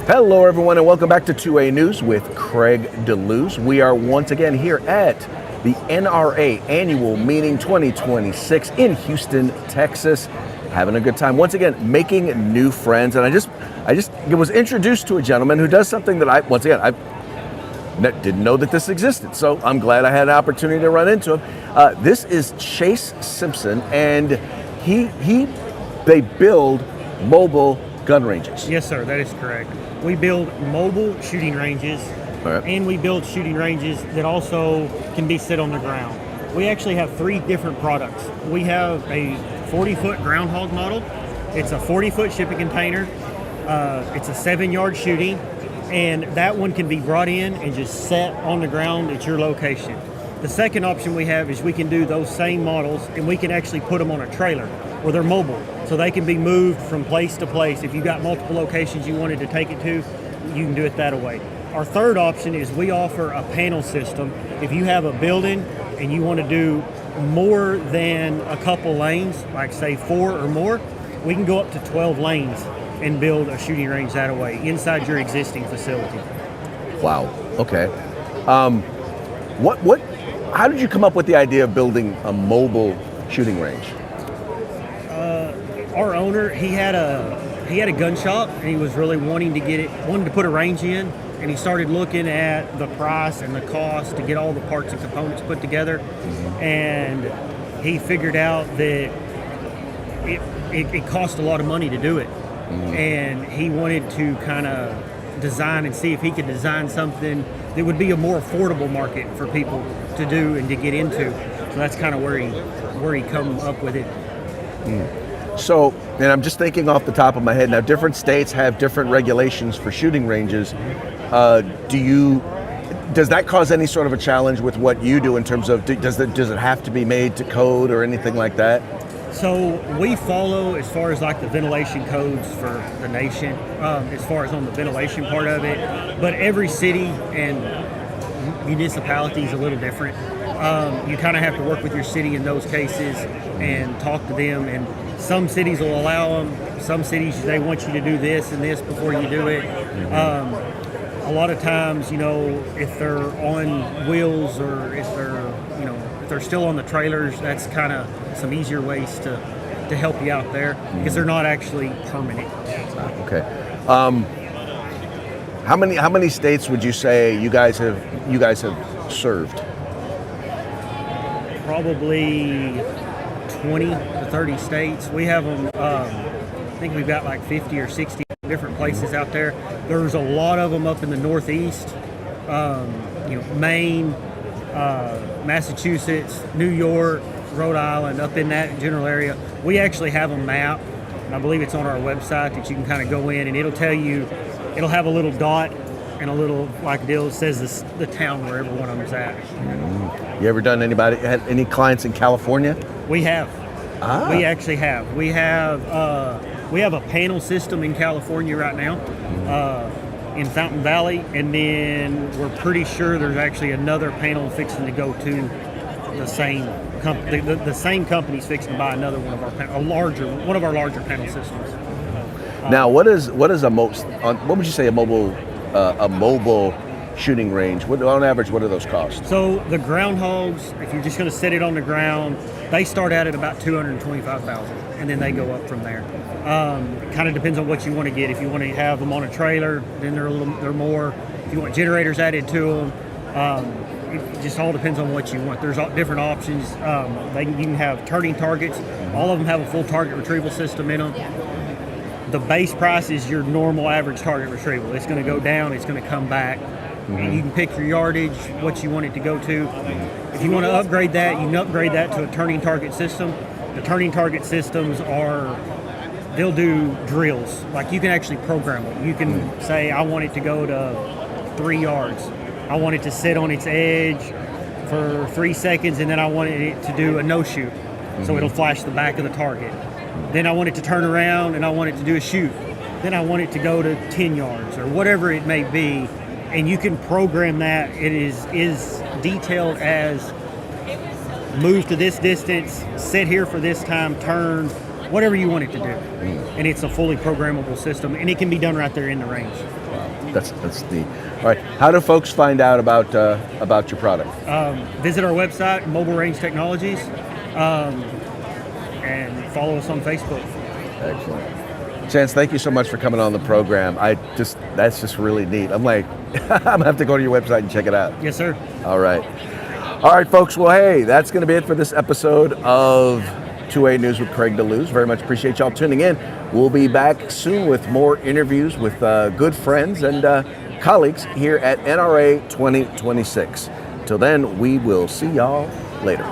Hello, everyone, and welcome back to 2A News with Craig DeLuz. We are once again here at the NRA Annual Meeting 2026 in Houston, Texas. Having a good time. Once again, making new friends. And I just was introduced to a gentleman who does something that I didn't know that this existed. So I'm glad I had an opportunity to run into him. This is Chase Simpson, and they build mobile gun ranges. Yes, sir, that is correct. We build mobile shooting ranges, and we build shooting ranges that also can be set on the ground. We actually have three different products. We have a 40-foot groundhog model. It's a 40-foot shipping container. It's a 7-yard shooting, and that one can be brought in and just set on the ground at your location. The second option we have is we can do those same models, and we can actually put them on a trailer where they're mobile, so they can be moved from place to place. If you've got multiple locations you wanted to take it to, you can do it that way. Our third option is we offer a panel system. If you have a building and you want to do more than a couple lanes, like say 4 or more, we can go up to 12 lanes and build a shooting range that way inside your existing facility. Wow. Okay. How did you come up with the idea of building a mobile shooting range? Our owner, he had a gun shop, and he was really wanted to put a range in, and he started looking at the price and the cost to get all the parts and components put together, and he figured out that it cost a lot of money to do it, and he wanted to kind of design and see if he could design something that would be a more affordable market for people to do and to get into. So that's kind of where he come up with it. So, and I'm just thinking off the top of my head now, different states have different regulations for shooting ranges. Does that cause any sort of a challenge with what you do in terms of, does it have to be made to code or anything like that? So we follow as far as like the ventilation codes for the nation, as far as on the ventilation part of it, but every city and municipality is a little different. You kind of have to work with your city in those cases and talk to them, and some cities will allow them, some cities they want you to do this and this before you do it. A lot of times, if they're on wheels or if they're still on the trailers, that's kind of some easier ways to help you out there because they're not actually permanent. Okay. How many states would you say you guys have served? Probably 20 to 30 states. We have them, I think we've got like 50 or 60 different places out there. There's a lot of them up in the Northeast, Maine, Massachusetts, New York, Rhode Island, up in that general area. We actually have a map, and I believe it's on our website that you can kind of go in and it'll have a little dot and a little like deal that says the town where every one of them's at. You ever had any clients in California? We have. We actually have. We have a panel system in California right now, in Fountain Valley, and then we're pretty sure there's actually another panel fixing to go to the same company. The same company's fixing to buy another one of our larger panel systems. Now, what would you say a mobile shooting range? On average, what do those cost? So the groundhogs, if you're just going to set it on the ground, they start out at about $225,000, and then they go up from there. Kind of depends on what you want to get. If you want to have them on a trailer, then they're more. If you want generators added to them, it just all depends on what you want. There's different options. You can have turning targets. All of them have a full target retrieval system in them. The base price is your normal average target retrieval. It's going to go down, it's going to come back, and you can pick your yardage, what you want it to go to. If you want to upgrade that, you can upgrade that to a turning target system. The turning target systems they'll do drills. Like you can actually program them. You can say, I want it to go to 3 yards. I want it to sit on its edge for 3 seconds, and then I want it to do a no-shoot. So it'll flash the back of the target. Then I want it to turn around and I want it to do a shoot. Then I want it to go to 10 yards or whatever it may be. And you can program that. It is detailed as move to this distance, sit here for this time, turn, whatever you want it to do. And it's a fully programmable system, and it can be done right there in the range. That's neat. All right, how do folks find out about your product? Visit our website, Mobile Range Technologies, and follow us on Facebook. Excellent. Chance, thank you so much for coming on the program. That's just really neat. I'm like, I'm gonna have to go to your website and check it out. Yes, sir. All right, folks. Well, hey, that's gonna be it for this episode of 2A News with Craig DeLuz. Very much appreciate y'all tuning in. We'll be back soon with more interviews with good friends and colleagues here at NRA 2026. Till then, we will see y'all later.